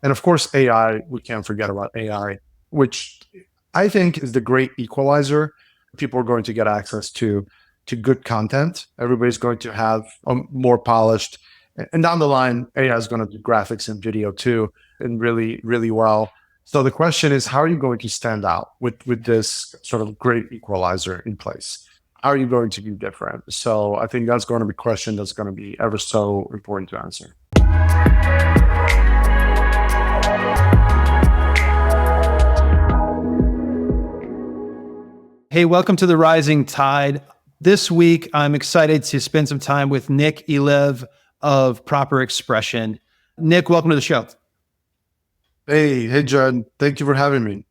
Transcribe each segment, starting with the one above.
And of course, AI, we can't forget about AI, which I think is the great equalizer. People are going to get access to good content. Everybody's going to have a more polished, and down the line, AI is going to do graphics and video too, and really, really well. So the question is, how are you going to stand out with this sort of great equalizer in place? How are you going to be different? So I think that's going to be a question that's going to be ever so important to answer. Hey, welcome to the Rising Tide. This week, I'm excited to spend some time with Nick Ilev of Proper Expression. Nick, welcome to the show. Hey, Jud. Thank you for having me.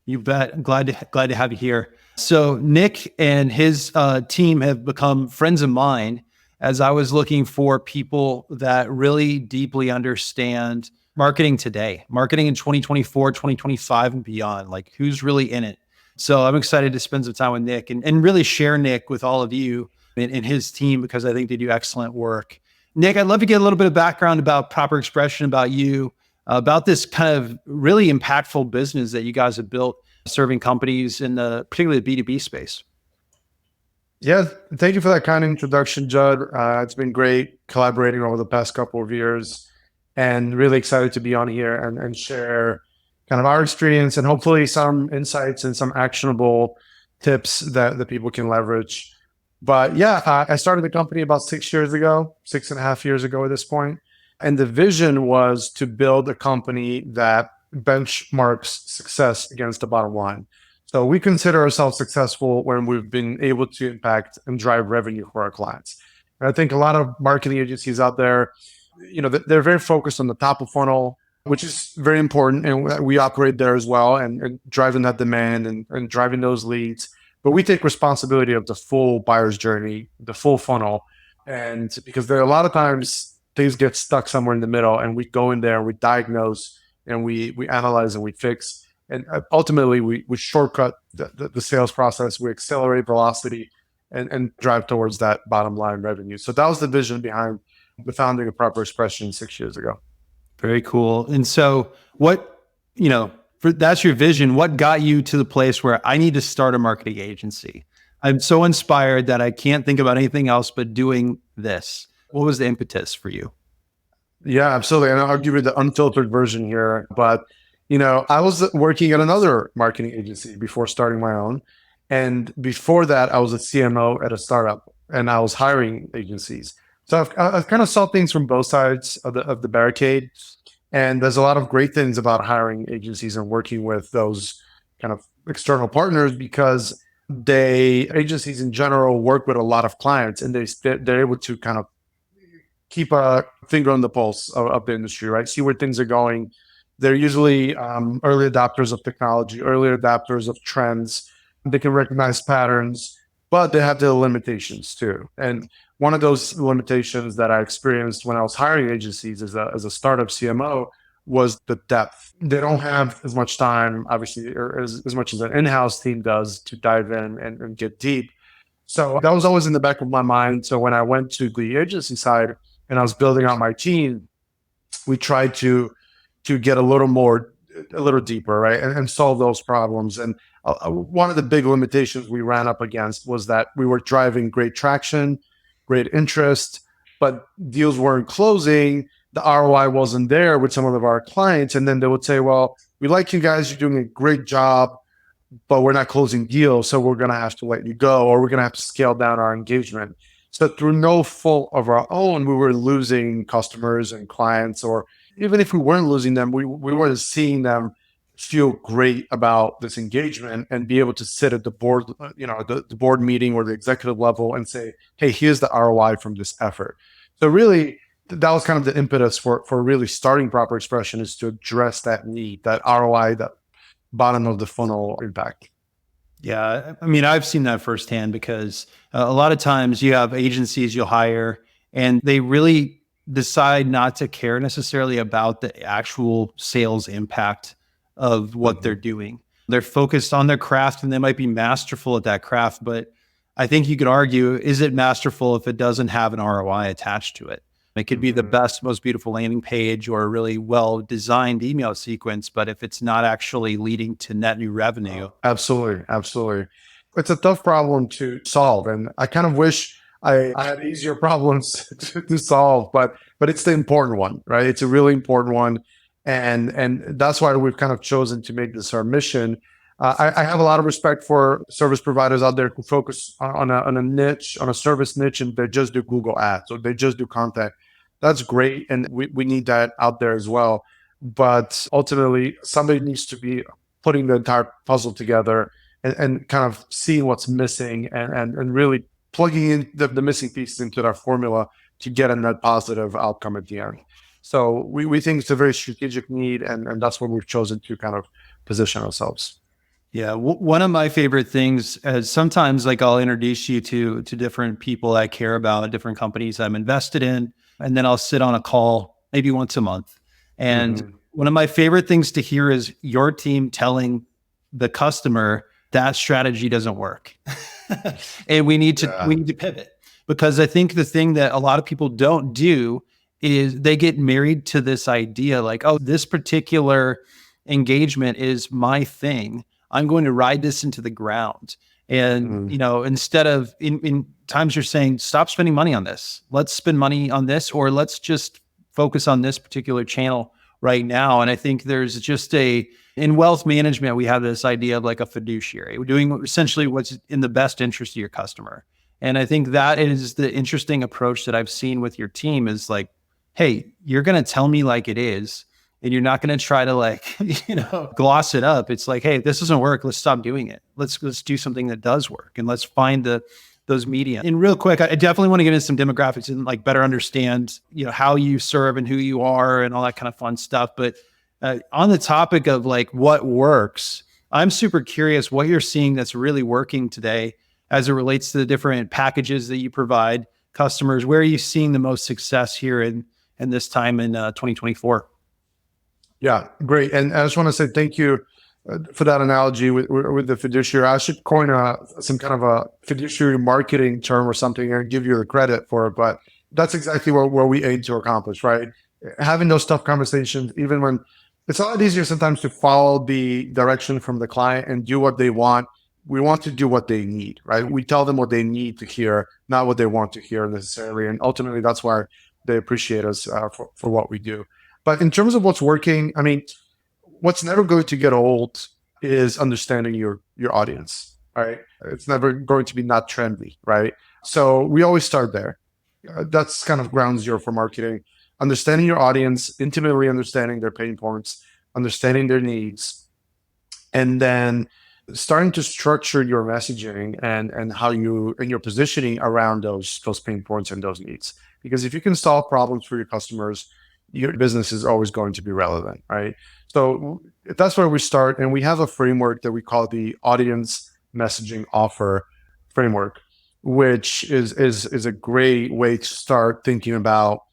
You bet. Glad to have you here. So Nick and his team have become friends of mine as I was looking for people that really deeply understand marketing today, marketing in 2024, 2025 and beyond, like who's really in it. So I'm excited to spend some time with Nick and really share Nick with all of you and his team, because I think they do excellent work. Nick, I'd love to get a little bit of background about Proper Expression, about you, about this kind of really impactful business that you guys have built serving companies in particularly the B2B space. Yeah, thank you for that kind introduction, Jud. It's been great collaborating over the past couple of years, and really excited to be on here and share kind of our experience and hopefully some insights and some actionable tips that the people can leverage. But yeah, I started the company about 6.5 years ago at this point. And the vision was to build a company that benchmarks success against the bottom line. So we consider ourselves successful when we've been able to impact and drive revenue for our clients. And I think a lot of marketing agencies out there, they're very focused on the top of funnel, which is very important. And we operate there as well, and driving that demand and driving those leads. But we take responsibility of the full buyer's journey, the full funnel. And because there are a lot of times things get stuck somewhere in the middle, and we go in there and we diagnose and we analyze and we fix. And ultimately, we shortcut the sales process. We accelerate velocity and drive towards that bottom line revenue. So that was the vision behind the founding of Proper Expression 6 years ago. Very cool. And so that's your vision. What got you to the place where I need to start a marketing agency? I'm so inspired that I can't think about anything else but doing this. What was the impetus for you? Yeah, absolutely. And I'll give you the unfiltered version here. But, I was working at another marketing agency before starting my own. And before that, I was a CMO at a startup, and I was hiring agencies. So I've kind of saw things from both sides of the barricade. And there's a lot of great things about hiring agencies and working with those kind of external partners, because agencies in general work with a lot of clients, and they're able to kind of keep a finger on the pulse of the industry, right? See where things are going. They're usually early adopters of technology, early adopters of trends. They can recognize patterns, but they have their limitations too. And one of those limitations that I experienced when I was hiring agencies as a startup CMO was the depth. They don't have as much time, obviously, or as much as an in-house team does, to dive in and get deep. So that was always in the back of my mind. So when I went to the agency side and I was building out my team, we tried to get a little deeper, right, and solve those problems. And one of the big limitations we ran up against was that we were driving great traction, great interest, but deals weren't closing. The ROI wasn't there with some of our clients. And then they would say, well, we like you guys, you're doing a great job, but we're not closing deals, so we're going to have to let you go, or we're going to have to scale down our engagement. So through no fault of our own, we were losing customers and clients, or even if we weren't losing them, we weren't seeing them feel great about this engagement and be able to sit at the board, the board meeting or the executive level and say, hey, here's the ROI from this effort. So really, that was kind of the impetus for really starting Proper Expression, is to address that need, that ROI, that bottom of the funnel impact. Yeah, I mean, I've seen that firsthand, because a lot of times you have agencies you'll hire and they really decide not to care necessarily about the actual sales impact of what they're doing. They're focused on their craft and they might be masterful at that craft, but I think you could argue, is it masterful if it doesn't have an ROI attached to it? It could be the best, most beautiful landing page or a really well-designed email sequence, but if it's not actually leading to net new revenue. Absolutely. Absolutely. It's a tough problem to solve. And I kind of wish I had easier problems to solve, but it's the important one, right? It's a really important one. And that's why we've kind of chosen to make this our mission. I have a lot of respect for service providers out there who focus on a niche, on a service niche, and they just do Google ads or they just do content. That's great. And we need that out there as well. But ultimately, somebody needs to be putting the entire puzzle together and kind of seeing what's missing and really plugging in the missing pieces into that formula to get a net positive outcome at the end. So we think it's a very strategic need, and that's what we've chosen to kind of position ourselves. Yeah, one of my favorite things is sometimes like I'll introduce you to different people I care about, different companies I'm invested in, and then I'll sit on a call maybe once a month. And one of my favorite things to hear is your team telling the customer that strategy doesn't work, and we need to pivot, because I think the thing that a lot of people don't do is they get married to this idea like, oh, this particular engagement is my thing. I'm going to ride this into the ground. And, instead of in times you're saying, stop spending money on this. Let's spend money on this, or let's just focus on this particular channel right now. And I think there's just in wealth management, we have this idea of like a fiduciary. We're doing essentially what's in the best interest of your customer. And I think that is the interesting approach that I've seen with your team is like, hey, you're going to tell me like it is. And you're not going to try to like, gloss it up. It's like, hey, this doesn't work. Let's stop doing it. Let's do something that does work, and let's find those media. And real quick, I definitely want to get into some demographics and like better understand, how you serve and who you are and all that kind of fun stuff. But on the topic of like what works, I'm super curious what you're seeing that's really working today as it relates to the different packages that you provide customers. Where are you seeing the most success here in this time in 2024? Yeah, great. And I just want to say thank you for that analogy with the fiduciary. I should coin some kind of a fiduciary marketing term or something and give you the credit for it. But that's exactly where we aim to accomplish, right? Having those tough conversations, even when it's a lot easier sometimes to follow the direction from the client and do what they want. We want to do what they need, right? We tell them what they need to hear, not what they want to hear necessarily. And ultimately, that's why they appreciate us for what we do. But in terms of what's working, I mean, what's never going to get old is understanding your audience, right? It's never going to be not trendy, right? So we always start there. That's kind of ground zero for marketing. Understanding your audience, intimately understanding their pain points, understanding their needs, and then starting to structure your messaging and how and your positioning around those pain points and those needs. Because if you can solve problems for your customers, your business is always going to be relevant, right? So that's where we start. And we have a framework that we call the audience messaging offer framework, which is a great way to start thinking about,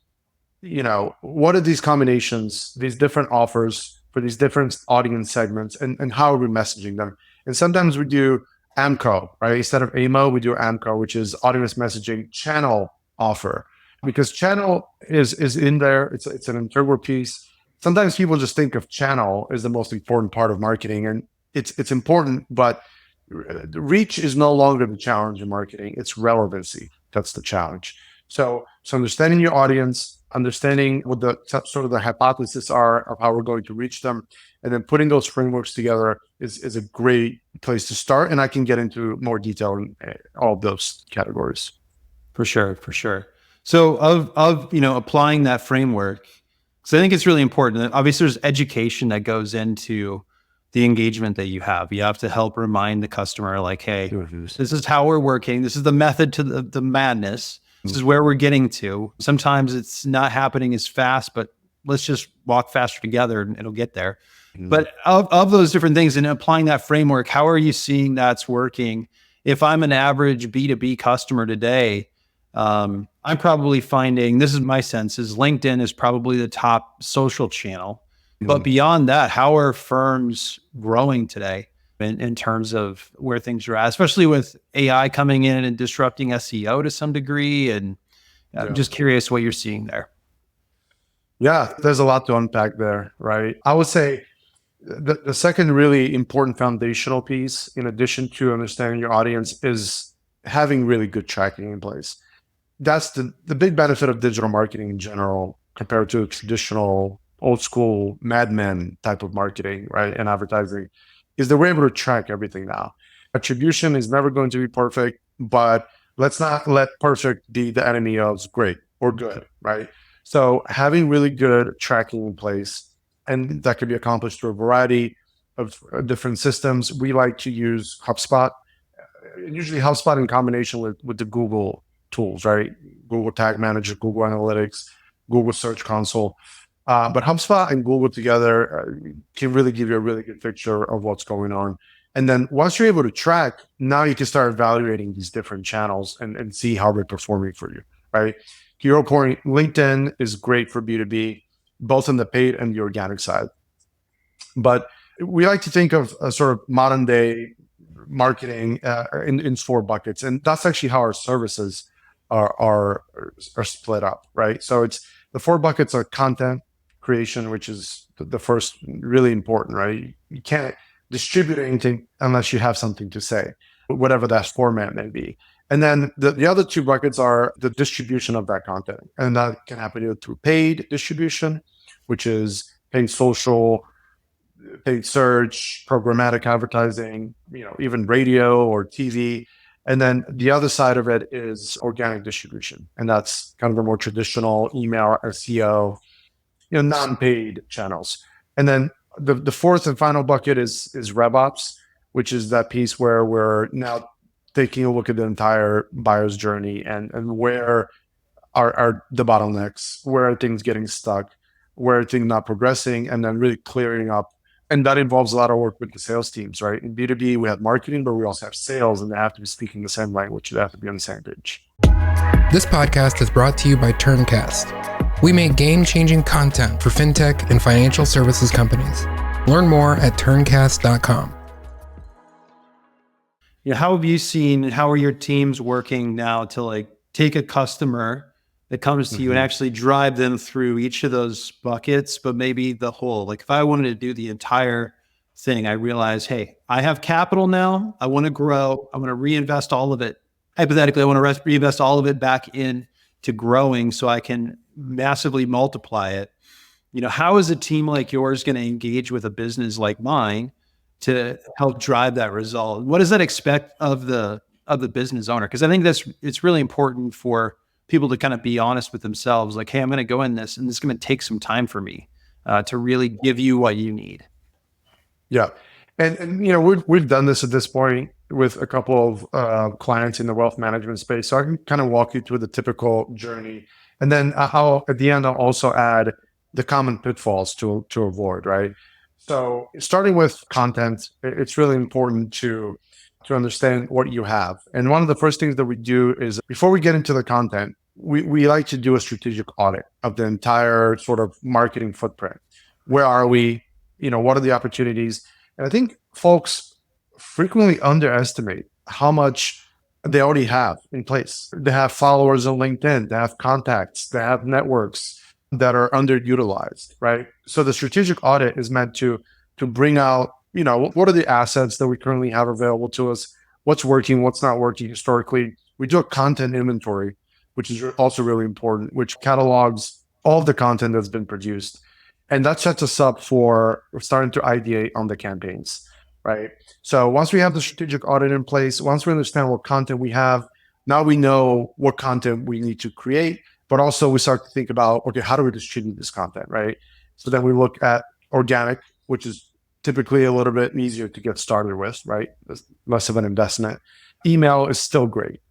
what are these combinations, these different offers for these different audience segments, and how are we messaging them? And sometimes we do AMCO, right? Instead of AMO, we do AMCO, which is audience messaging channel offer. Because channel is in there. It's an integral piece. Sometimes people just think of channel as the most important part of marketing, and it's important, but reach is no longer the challenge in marketing. It's relevancy. That's the challenge. So understanding your audience, understanding what the sort of the hypotheses are of how we're going to reach them, and then putting those frameworks together is a great place to start. And I can get into more detail in all of those categories. For sure. So of applying that framework, so I think it's really important. Obviously, there's education that goes into the engagement that you have. You have to help remind the customer, like, hey, this is how we're working. This is the method to the madness. This is where we're getting to. Sometimes it's not happening as fast, but let's just walk faster together and it'll get there. But of those different things and applying that framework, how are you seeing that's working? If I'm an average B2B customer today, I'm probably finding, this is my sense, is LinkedIn is probably the top social channel. But beyond that, how are firms growing today in terms of where things are at, especially with AI coming in and disrupting SEO to some degree? And I'm Yeah. just curious what you're seeing there. Yeah, there's a lot to unpack there, right? I would say the second really important foundational piece, in addition to understanding your audience, is having really good tracking in place. That's the big benefit of digital marketing in general compared to traditional old school madmen type of marketing, right? And advertising is that we're able to track everything now. Attribution is never going to be perfect, but let's not let perfect be the enemy of great or good, right? So having really good tracking in place, and that can be accomplished through a variety of different systems. We like to use HubSpot, usually HubSpot in combination with the Google tools, right? Google Tag Manager, Google Analytics, Google Search Console. But HubSpot and Google together can really give you a really good picture of what's going on. And then once you're able to track, now you can start evaluating these different channels and see how they're performing for you, right? To your point, LinkedIn is great for B2B, both on the paid and the organic side. But we like to think of a sort of modern day marketing in four buckets, and that's actually how our services are split up, right? So it's the four buckets are content creation, which is the first really important, right? You can't distribute anything unless you have something to say, whatever that format may be. And then the other two buckets are the distribution of that content, and that can happen either through paid distribution, which is paid social, paid search, programmatic advertising, even radio or TV. And then the other side of it is organic distribution. And that's kind of a more traditional email, SEO, non-paid channels. And then the fourth and final bucket is RevOps, which is that piece where we're now taking a look at the entire buyer's journey and where are the bottlenecks, where are things getting stuck, where are things not progressing, and then really clearing up. And that involves a lot of work with the sales teams, right? In B2B, we have marketing, but we also have sales, and they have to be speaking the same language. They have to be on the same page. This podcast is brought to you by Turncast. We make game-changing content for fintech and financial services companies. Learn more at turncast.com. How have you seen, how are your teams working now to take a customer that comes to you and actually drive them through each of those buckets, but maybe the whole? If I wanted to do the entire thing, I realize, hey, I have capital now. I want to grow. I want to reinvest all of it. Hypothetically, I want to reinvest all of it back into growing so I can massively multiply it. How is a team like yours going to engage with a business like mine to help drive that result? What does that expect of the business owner? Because I think it's really important for people to kind of be honest with themselves. Hey, I'm going to go in this, and this is going to take some time for me to really give you what you need. Yeah. And we've done this at this point with a couple of clients in the wealth management space. So I can kind of walk you through the typical journey. And then at the end, I'll also add the common pitfalls to avoid, right? So starting with content, it's really important to understand what you have. And one of the first things that we do is, before we get into the content, we like to do a strategic audit of the entire sort of marketing footprint. Where are we? What are the opportunities? And I think folks frequently underestimate how much they already have in place. They have followers on LinkedIn, they have contacts, they have networks that are underutilized, right? So the strategic audit is meant to bring out, what are the assets that we currently have available to us? What's working, what's not working historically? We do a content inventory, which is also really important, which catalogs all of the content that's been produced. And that sets us up for starting to ideate on the campaigns, right? So once we have the strategic audit in place, once we understand what content we have, now we know what content we need to create, but also we start to think about, okay, how do we distribute this content, right? So then we look at organic, which is typically a little bit easier to get started with, right? It's less of an investment. Email is still great.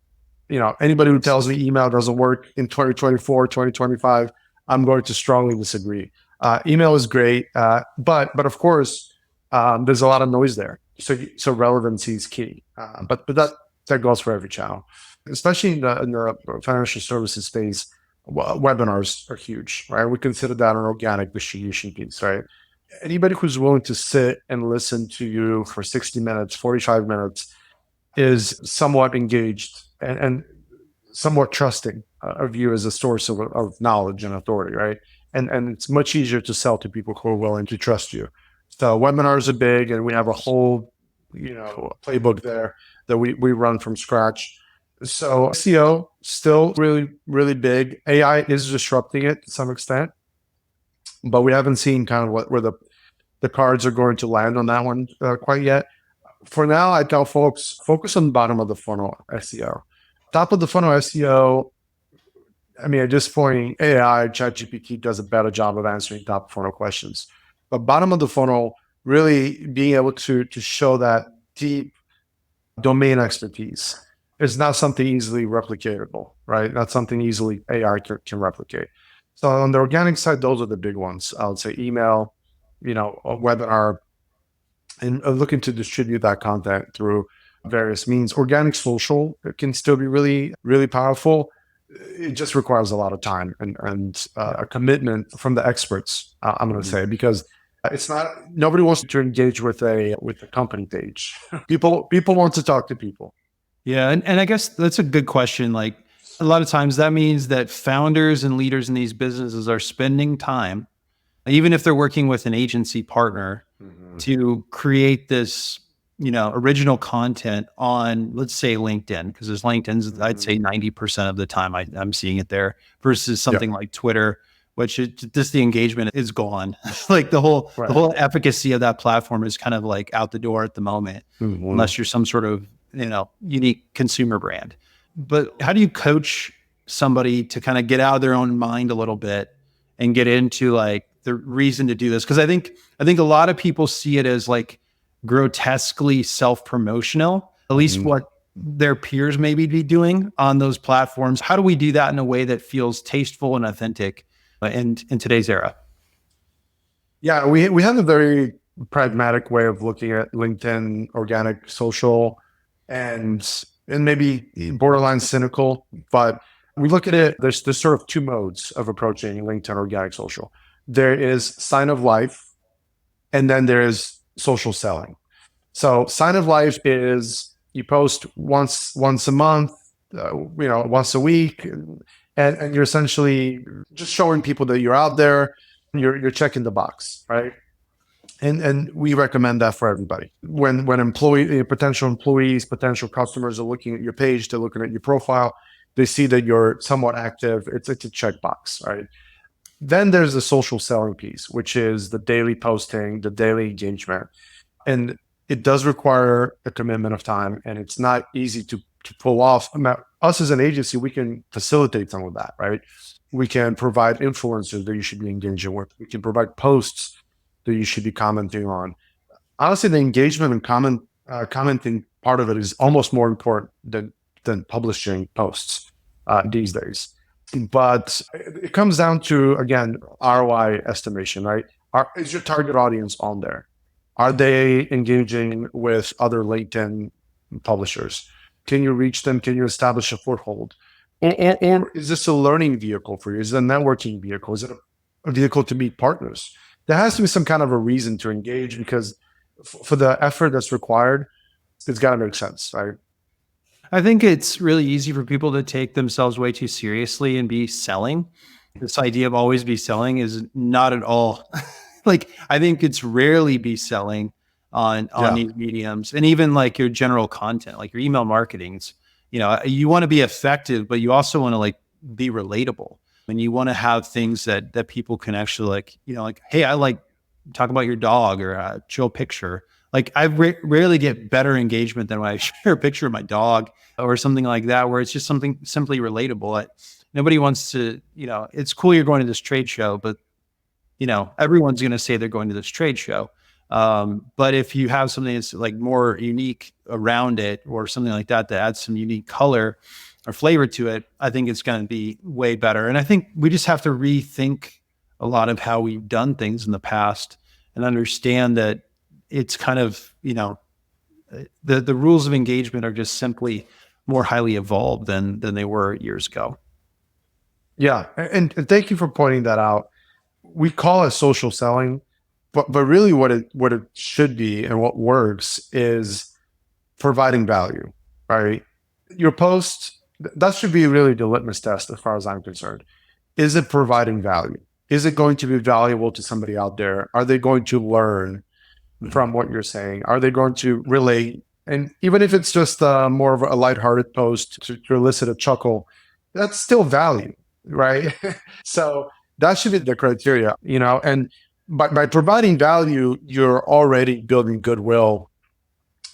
Anybody who tells me email doesn't work in 2024, 2025, I'm going to strongly disagree. Email is great, but of course, there's a lot of noise there. So relevancy is key. But that goes for every channel, especially in the financial services space. Webinars are huge, right? We consider that an organic distribution piece, right? Anybody who's willing to sit and listen to you for 60 minutes, 45 minutes is somewhat engaged and somewhat trusting are viewed as a source of knowledge and authority, right? And it's much easier to sell to people who are willing to trust you. So webinars are big, and we have a whole, playbook there that we run from scratch. So SEO still really, really big. AI is disrupting it to some extent, but we haven't seen kind of where the cards are going to land on that one quite yet. For now, I tell folks, focus on the bottom of the funnel SEO. Top of the funnel SEO, I mean, at this point, AI, ChatGPT does a better job of answering top funnel questions. But bottom of the funnel, really being able to show that deep domain expertise is not something easily replicatable, right? Not something easily AI can replicate. So on the organic side, those are the big ones. I would say email, a webinar, and looking to distribute that content through various means. Organic social can still be really, really powerful. It just requires a lot of time and a commitment from the experts, I'm going to say, because it's not, nobody wants to engage with a company page. People want to talk to people. Yeah. And I guess that's a good question. Like, a lot of times that means that founders and leaders in these businesses are spending time, even if they're working with an agency partner, to create this, original content on, let's say, LinkedIn, because there's LinkedIn's, I'd say 90% of the time I'm seeing it there, versus something like Twitter, which just the engagement is gone. Like the whole efficacy of that platform is kind of like out the door at the moment, unless you're some sort of, unique consumer brand. But how do you coach somebody to kind of get out of their own mind a little bit and get into like the reason to do this? Because I think a lot of people see it as like grotesquely self-promotional, at least what their peers maybe be doing on those platforms. How do we do that in a way that feels tasteful and authentic in today's era? Yeah, we have a very pragmatic way of looking at LinkedIn, organic social, and maybe borderline cynical, but we look at it, there's sort of two modes of approaching LinkedIn organic social. There is sign of life, and then there is social selling. So sign of life is you post once a month, once a week, and you're essentially just showing people that you're out there, you're checking the box, right? And we recommend that for everybody. When potential employees, potential customers are looking at your page, they're looking at your profile, they see that you're somewhat active. It's a checkbox, right? Then there's the social selling piece, which is the daily posting, the daily engagement. And it does require a commitment of time, and it's not easy to pull off. Us as an agency, we can facilitate some of that, right? We can provide influencers that you should be engaging with. We can provide posts that you should be commenting on. Honestly, the engagement and commenting part of it is almost more important than publishing posts these days. But it comes down to, again, ROI estimation, right? Is your target audience on there? Are they engaging with other LinkedIn publishers? Can you reach them? Can you establish a foothold? Or is this a learning vehicle for you? Is it a networking vehicle? Is it a vehicle to meet partners? There has to be some kind of a reason to engage, because for the effort that's required, it's got to make sense, right? I think it's really easy for people to take themselves way too seriously and be selling. This idea of always be selling is not at all. Like, I think it's rarely be selling on these mediums, and even like your general content, like your email marketings. You want to be effective, but you also want to like be relatable. And you want to have things that people can actually like, hey, I like talk about your dog, or show a picture. Like, I rarely get better engagement than when I share a picture of my dog or something like that, where it's just something simply relatable. Nobody wants to, it's cool you're going to this trade show, but everyone's going to say they're going to this trade show. But if you have something that's like more unique around it, or something like that adds some unique color or flavor to it, I think it's going to be way better. And I think we just have to rethink a lot of how we've done things in the past, and understand that it's kind of, the rules of engagement are just simply more highly evolved than they were years ago. Yeah. And thank you for pointing that out. We call it social selling, but really what it should be, and what works, is providing value, right? Your post that should be really the litmus test as far as I'm concerned. Is it providing value? Is it going to be valuable to somebody out there? Are they going to learn from what you're saying? Are they going to relate? And even if it's just more of a lighthearted post to elicit a chuckle, that's still value, right? So that should be the criteria, and by providing value, you're already building goodwill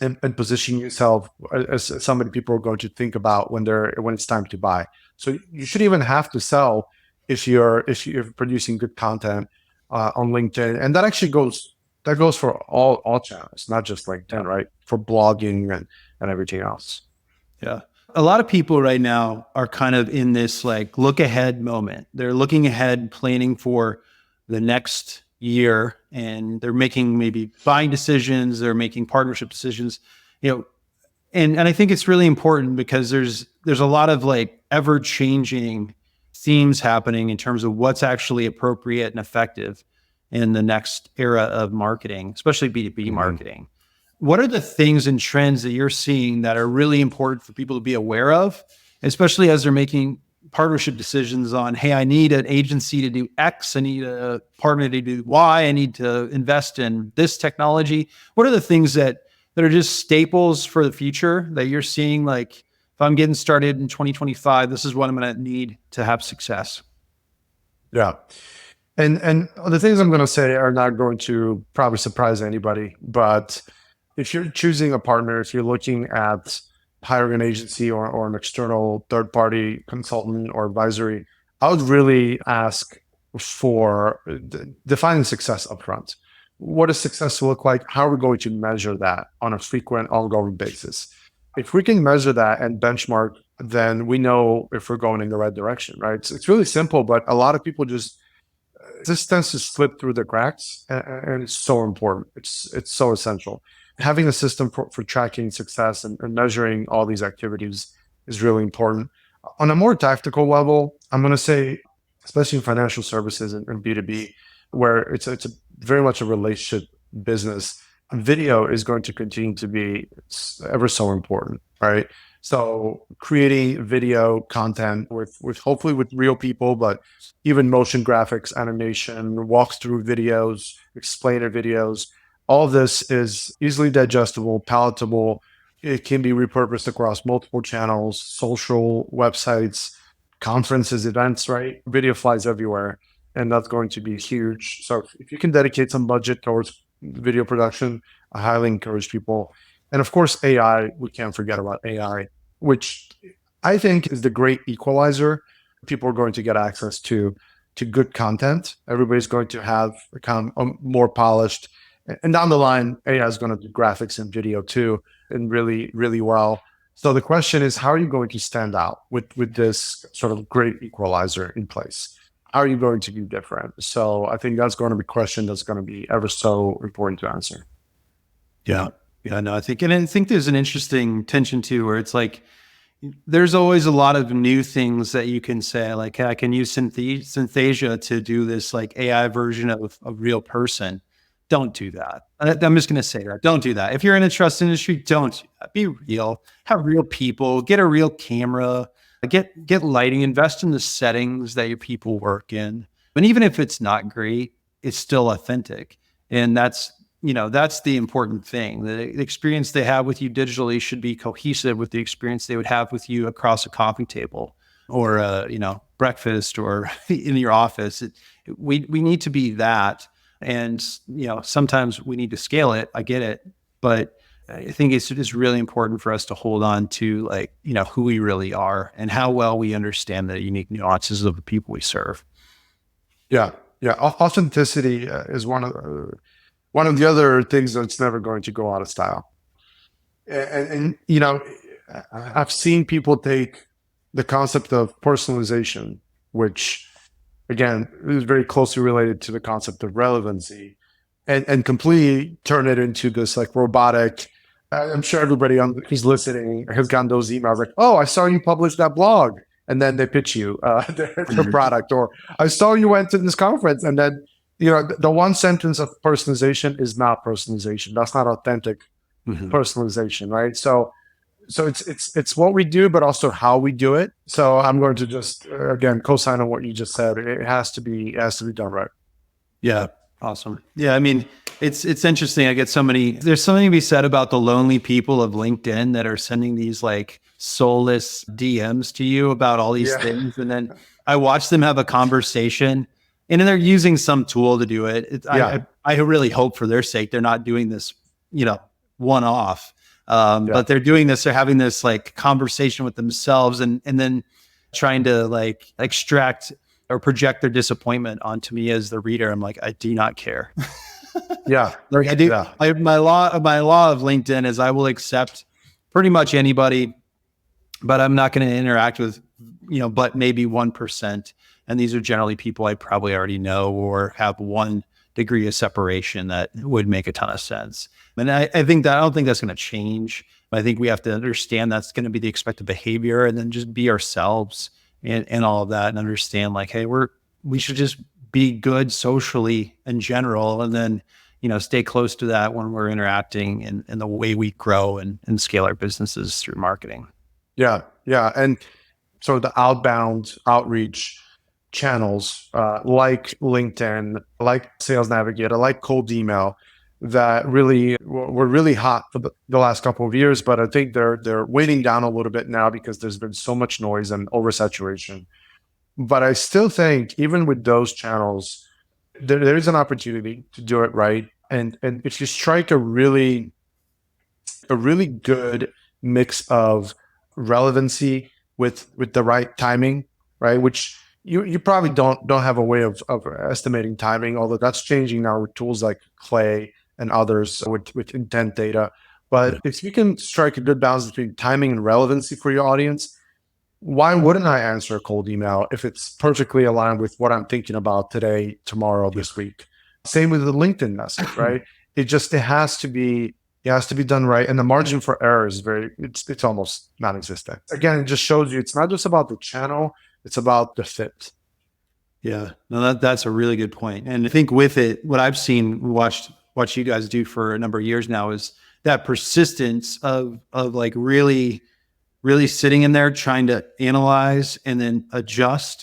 and positioning yourself as somebody people are going to think about when it's time to buy. So you shouldn't even have to sell if you're producing good content on LinkedIn, and that actually goes for all channels, not just LinkedIn, right? For blogging and everything else. Yeah. A lot of people right now are kind of in this like look ahead moment. They're looking ahead, planning for the next year, and they're making maybe buying decisions, they're making partnership decisions, and I think it's really important because there's a lot of like ever changing themes happening in terms of what's actually appropriate and effective in the next era of marketing, especially B2B marketing. What are the things and trends that you're seeing that are really important for people to be aware of, especially as they're making partnership decisions on, hey, I need an agency to do X, I need a partner to do Y, I need to invest in this technology? What are the things that are just staples for the future that you're seeing? Like, if I'm getting started in 2025, this is what I'm going to need to have success. Yeah. And the things I'm going to say are not going to probably surprise anybody, but if you're choosing a partner, if you're looking at hiring an agency or an external third-party consultant or advisory, I would really ask for defining success upfront. What does success look like? How are we going to measure that on a frequent, ongoing basis? If we can measure that and benchmark, then we know if we're going in the right direction, right? It's really simple, but a lot of people this tends to slip through the cracks, and it's so important. It's so essential. Having a system for tracking success and measuring all these activities is really important. On a more tactical level, I'm going to say, especially in financial services and B2B, where it's very much a relationship business, video is going to continue to be ever so important, right? So creating video content with hopefully with real people, but even motion graphics, animation, walkthrough videos, explainer videos, all this is easily digestible, palatable. It can be repurposed across multiple channels, social, websites, conferences, events, right? Video flies everywhere, and that's going to be huge. So if you can dedicate some budget towards video production, I highly encourage people. And of course, AI, we can't forget about AI, which I think is the great equalizer. People are going to get access to good content. Everybody's going to have kind of more polished. And down the line, AI is going to do graphics and video too, and really, really well. So the question is, how are you going to stand out with this sort of great equalizer in place? How are you going to be different? So I think that's going to be a question that's going to be ever so important to answer. Yeah. Yeah, no, I think there's an interesting tension too, where it's like, there's always a lot of new things that you can say, like, hey, I can use Synthesia to do this like AI version of a real person. Don't do that. I'm just going to say that. Don't do that. If you're in the trust industry, don't do that. Be real. Have real people. Get a real camera. Get lighting. Invest in the settings that your people work in. And even if it's not great, it's still authentic. And that's the important thing. The experience they have with you digitally should be cohesive with the experience they would have with you across a coffee table or breakfast or in your office. We need to be that. And, sometimes we need to scale it. I get it. But I think it's really important for us to hold on to who we really are and how well we understand the unique nuances of the people we serve. Yeah. Yeah. Authenticity is one of the other things that's never going to go out of style. And I've seen people take the concept of personalization, which again, is very closely related to the concept of relevancy, and completely turn it into this like robotic. I'm sure everybody who's listening has gotten those emails like, "Oh, I saw you publish that blog," and then they pitch you their product, or "I saw you went to this conference," and then the one sentence of personalization is not personalization. That's not authentic personalization, right? So So it's what we do, but also how we do it. So I'm going to just again co-sign on what you just said. It has to be done right. Yeah. Awesome. Yeah. I mean, it's interesting. I get there's something to be said about the lonely people of LinkedIn that are sending these like soulless DMs to you about all these things. And then I watch them have a conversation and then they're using some tool to do it. I really hope for their sake, they're not doing this, one off. But they're doing this, they're having this like conversation with themselves and then trying to like extract or project their disappointment onto me as the reader. I'm like, I do not care. Like I do. Yeah. My law of LinkedIn is I will accept pretty much anybody, but I'm not going to interact with, but maybe 1%. And these are generally people I probably already know or have one degree of separation that would make a ton of sense. And I don't think that's going to change. I think we have to understand that's going to be the expected behavior and then just be ourselves and all of that and understand like, hey, we should just be good socially in general. And then, stay close to that when we're interacting in the way we grow and scale our businesses through marketing. Yeah. Yeah. And so the outbound outreach channels like LinkedIn, like Sales Navigator, like cold email that really were really hot for the last couple of years, but I think they're weighing down a little bit now because there's been so much noise and oversaturation. But I still think even with those channels, there is an opportunity to do it right. And if you strike a really good mix of relevancy with the right timing, right? Which you probably don't have a way of estimating timing, although that's changing now with tools like Clay and others with intent data. But if you can strike a good balance between timing and relevancy for your audience, why wouldn't I answer a cold email if it's perfectly aligned with what I'm thinking about today, tomorrow, this week? Same with the LinkedIn message, right? It has to be done right. And the margin for error is it's almost non-existent. Again, it just shows you it's not just about the channel, it's about the fit. Yeah, no, that's a really good point. And I think with it, what I've seen, watched you guys do for a number of years now is that persistence of like really sitting in there, trying to analyze and then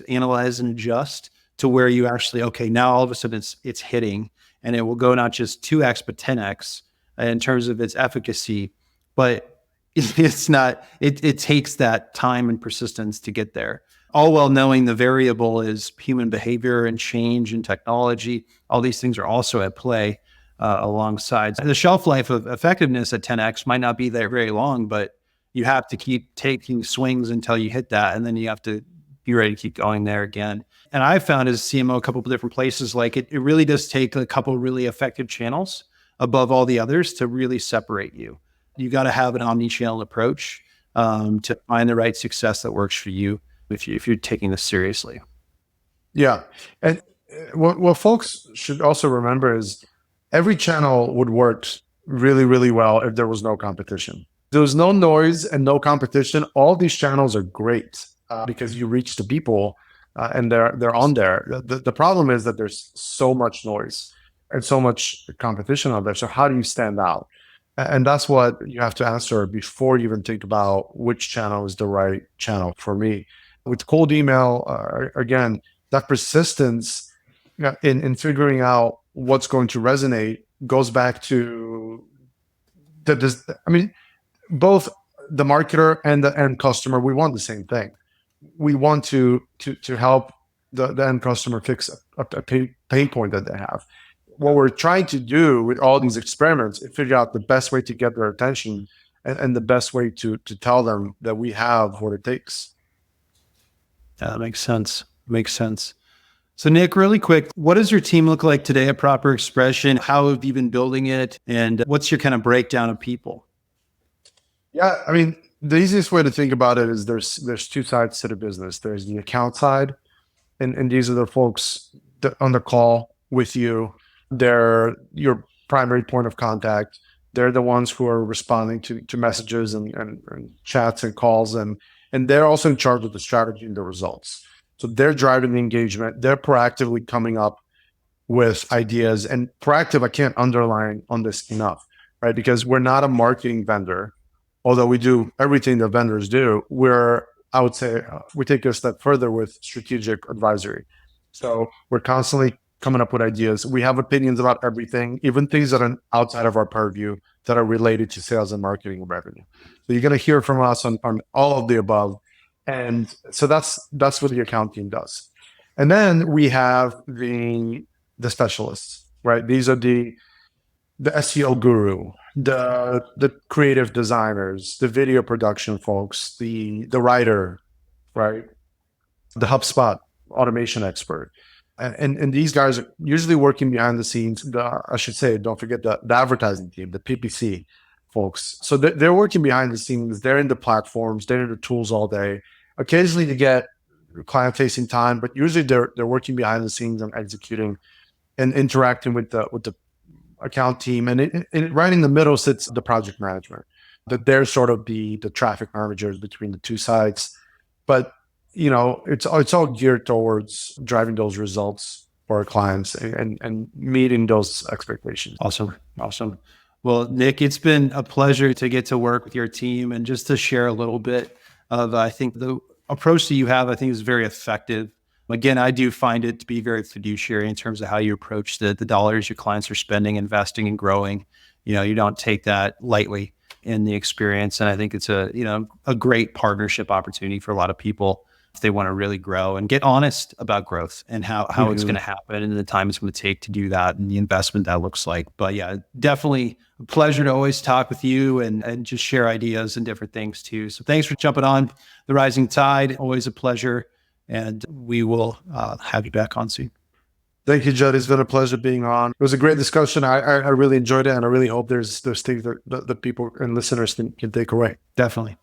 analyze and adjust to where you actually, okay, now all of a sudden it's hitting and it will go not just 2x, but 10x in terms of its efficacy, but it's not, it takes that time and persistence to get there. All while knowing the variable is human behavior and change and technology. All these things are also at play alongside. The shelf life of effectiveness at 10x might not be there very long, but you have to keep taking swings until you hit that. And then you have to be ready to keep going there again. And I've found as a CMO, a couple of different places, like it really does take a couple of really effective channels above all the others to really separate you. You got to have an omni-channel approach to find the right success that works for you if you're taking this seriously. Yeah. And what folks should also remember is every channel would work really, really well if there was no competition. There was no noise and no competition. All these channels are great because you reach the people and they're on there. The problem is that there's so much noise and so much competition out there. So how do you stand out? And that's what you have to answer before you even think about which channel is the right channel for me. With cold email, again, that persistence in figuring out what's going to resonate goes back to both the marketer and the end customer, we want the same thing. We want to help the end customer fix a pain point that they have. What we're trying to do with all these experiments is figure out the best way to get their attention and the best way to tell them that we have what it takes. Yeah, that makes sense. So Nick, really quick, what does your team look like today at Proper Expression? How have you been building it? And what's your kind of breakdown of people? Yeah, the easiest way to think about it is there's two sides to the business. There's the account side, and these are the folks on the call with you. They're your primary point of contact. They're the ones who are responding to messages and chats and calls, and they're also in charge of the strategy and the results. So they're driving the engagement. They're proactively coming up with ideas, and proactive, I can't underline on this enough, right? Because we're not a marketing vendor. although we do everything that vendors do, I would say, we take it a step further with strategic advisory. So we're constantly coming up with ideas. We have opinions about everything, even things that are outside of our purview that are related to sales and marketing and revenue. So you're going to hear from us on all of the above. And so that's what the account team does. And then we have the specialists, right? These are the SEO guru, the creative designers, the video production folks, the writer, right? The HubSpot automation expert. And these guys are usually working behind the scenes. I should say, don't forget the advertising team, the PPC folks. So they're working behind the scenes. They're in the platforms. They're in the tools all day. Occasionally they get client-facing time, but usually they're working behind the scenes and executing and interacting with the account team. And right in the middle sits the project management. That they're sort of the traffic managers between the two sides. But it's all geared towards driving those results for our clients and meeting those expectations. Awesome. Well, Nick, it's been a pleasure to get to work with your team and just to share a little bit of, I think the approach that you have, I think is very effective. Again, I do find it to be very fiduciary in terms of how you approach the dollars your clients are spending, investing, and growing. You don't take that lightly in the experience. And I think it's a great partnership opportunity for a lot of people if they want to really grow and get honest about growth and how it's going to happen and the time it's going to take to do that and the investment that looks like. But yeah, definitely a pleasure to always talk with you and just share ideas and different things too. So thanks for jumping on the Rising Tide. Always a pleasure. And we will have you back on soon. Thank you, Jud. It's been a pleasure being on. It was a great discussion. I really enjoyed it, and I really hope there's things that people and listeners can take away. Definitely.